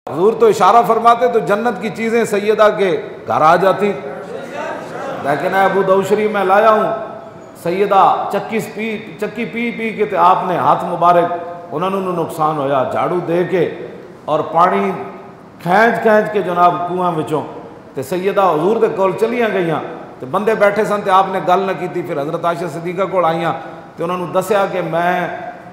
हुजूर तो इशारा फरमाते तो जन्नत की चीज़ें सैयदा के घर आ जाती, लेकिन अबू दाऊद शरीफ में लाया हूँ सैयदा चक्की पी पी के ते आपने हाथ मुबारक उन्होंने नुकसान होया झाड़ू दे के और पानी खैंच के जनाब कुआं विचों ते सैयदा हजूर के कोल चलिया गई तो बंदे बैठे सन तो आपने गल न की। फिर हज़रत आयशा सिद्दीक़ा कोल आईयां तो उन्होंने दसिया कि मैं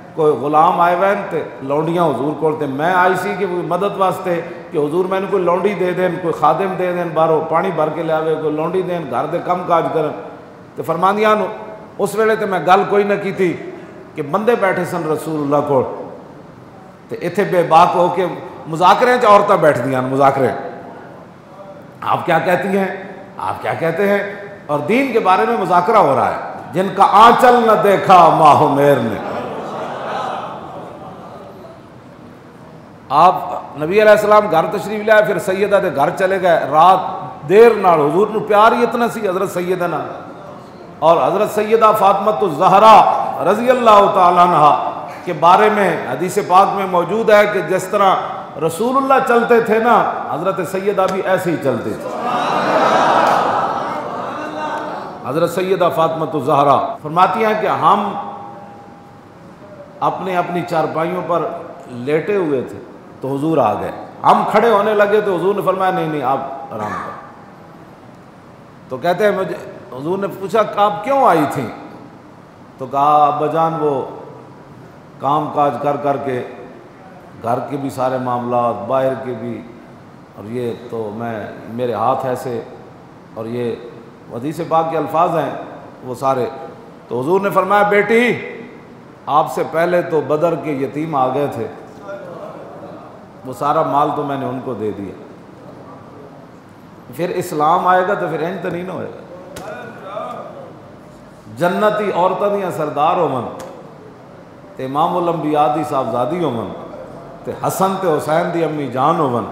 कोई गुलाम आए हुए तो लौंडियाँ हजूर को मैं आई सी कि मदद वास्ते कि हजूर मैंने कोई लौंडी दे दें, कोई खादिम दे दें, बाहरों पानी भर के लियावे, कोई लौंडी दें घर के कम काज करन। तो फरमांदियां उस वेले तो मैं गल कोई न की थी कि बंदे बैठे सन रसूलुल्लाह को तो इत्थे बेबाक हो के मुजाकरे च औरतें बैठ दियां मुजाकरे, आप क्या कहती हैं, आप क्या कहते हैं, और दीन के बारे में मुजाकरा हो रहा है। जिनका आंचल न देखा माहो मेर ने। आप नबी अलैहिस्सलाम घर तशरीफ लाए, फिर सैयदा के घर चले गए, रात देर नाल हुजूर नूं प्यार ही इतना सी हज़रत सैयदा ना, और हज़रत सैयदा फातिमा ज़हरा रज़ी अल्लाह तआला अन्हा के बारे में हदीस पाक में मौजूद है कि जिस तरह रसूलुल्लाह चलते थे ना, हज़रत सैयदा भी ऐसे ही चलते थे। हज़रत सैयदा फातिमा ज़हरा फरमाती हैं कि हम अपने अपनी चारपाइयों पर लेटे हुए थे तो हुजूर आ गए, हम खड़े होने लगे तो हुजूर ने फरमाया नहीं आप आराम करो। तो कहते हैं मुझे हुजूर ने पूछा आप क्यों आई थी, तो कहा अब्बाजान वो काम काज कर कर के घर के भी सारे मामला बाहर के भी, और ये तो मैं मेरे हाथ ऐसे, और ये हदीस पाक के अल्फाज हैं वो सारे। तो हुजूर ने फरमाया बेटी आपसे पहले तो बदर के यतीम आ गए थे, वो सारा माल तो मैंने उनको दे दिया, फिर इस्लाम आएगा तो फिर इंज तो नहीं ना होएगा। जन्नती औरतां दियां सरदार होवन ते इमामुल अंबिया दी साहबजादी होवन ते हसन ते हुसैन दी अम्मी जान होवन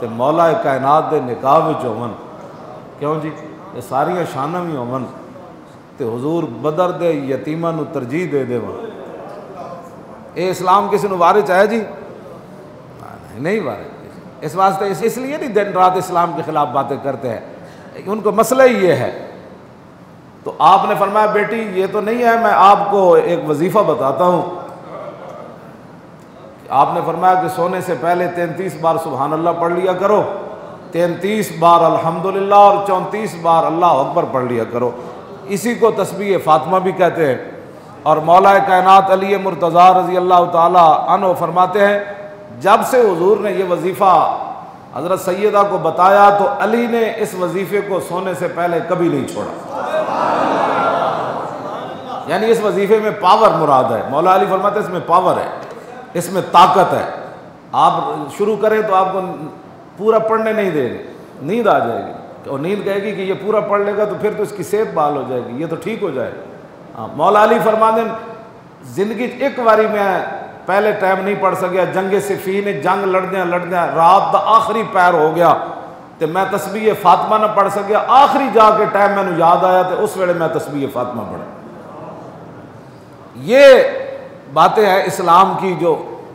ते मौला कायनात दे निकाह विच होवन, क्यों जी ये सारियां शानां भी होवन ते हुजूर बदर दे यतीमां नूं तरजीह दे देवन। ये इस्लाम किसी नूं वारिच है जी? नहीं वारिच। इस वास्ते इसलिए नहीं दिन रात इस्लाम के खिलाफ बातें करते हैं, उनको मसला ही ये है। तो आपने फरमाया बेटी ये तो नहीं है, मैं आपको एक वजीफ़ा बताता हूँ। आपने फरमाया कि सोने से पहले 33 बार सुभान अल्लाह पढ़ लिया करो, 33 बार अल्हम्दुलिल्लाह और 34 बार अल्लाह अकबर पढ़ लिया करो। इसी को तस्बीह फातिमा भी कहते हैं। और मौला कायनात अली मुर्तज़ा रज़ी अल्लाह ताला अन्हु फरमाते हैं जब से हुजूर ने ये वजीफ़ा हज़रत सैयदा को बताया तो अली ने इस वजीफ़े को सोने से पहले कभी नहीं छोड़ा। यानी इस वजीफ़े में पावर मुराद है। मौला अली फरमाते हैं इसमें पावर है, इसमें ताकत है। आप शुरू करें तो आपको पूरा पढ़ने नहीं देंगे, नींद आ जाएगी, और नींद कहेगी कि ये पूरा पढ़ लेगा तो फिर तो इसकी सेहत बहाल हो जाएगी, ये तो ठीक हो जाएगा। हाँ, मौला अली फरमाते हैं जिंदगी एक बारी में पहले टाइम नहीं पढ़ सकिया, जंगे सिफीन जंग लड़द्या रात का आखिरी पैर हो गया तो मैं तस्बीह फातिमा न पढ़ सकिया, आखिरी जाके टाइम मैंने याद आया तो उस वेले मैं तस्बीह फातिमा पढ़ा। ये बातें हैं इस्लाम की जो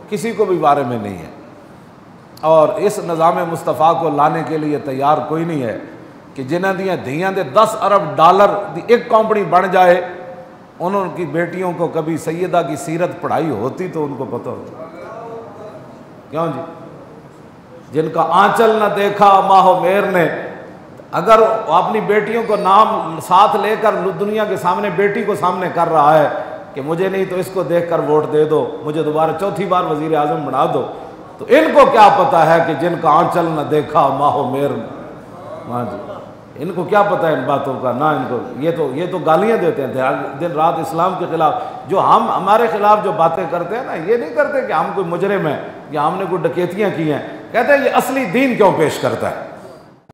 किसी को भी बारे में नहीं है, और इस निज़ाम मुस्तफ़ा को लाने के लिए तैयार कोई नहीं है कि जिन्हां दियां धियां दे 10 अरब डॉलर की एक कंपनी बन जाए, उनकी बेटियों को कभी सैयदा की सीरत पढ़ाई होती तो उनको पता होता। क्यों जी? जिनका आंचल न देखा माहो मेर ने, अगर अपनी बेटियों को नाम साथ लेकर दुनिया के सामने बेटी को सामने कर रहा है कि मुझे नहीं तो इसको देखकर वोट दे दो, मुझे दोबारा चौथी बार वजीर आजम बना दो, तो इनको क्या पता है कि जिनका आंचल न देखा माहो मेर ने? हाँ जी, इनको क्या पता है इन बातों का ना। इनको ये तो गालियाँ देते हैं दिन रात इस्लाम के खिलाफ। जो हम हमारे खिलाफ जो बातें करते हैं ना, ये नहीं करते कि हम कोई मुजरिम हैं या हमने कोई डकैतियाँ की हैं, कहते हैं ये असली दीन क्यों पेश करता है।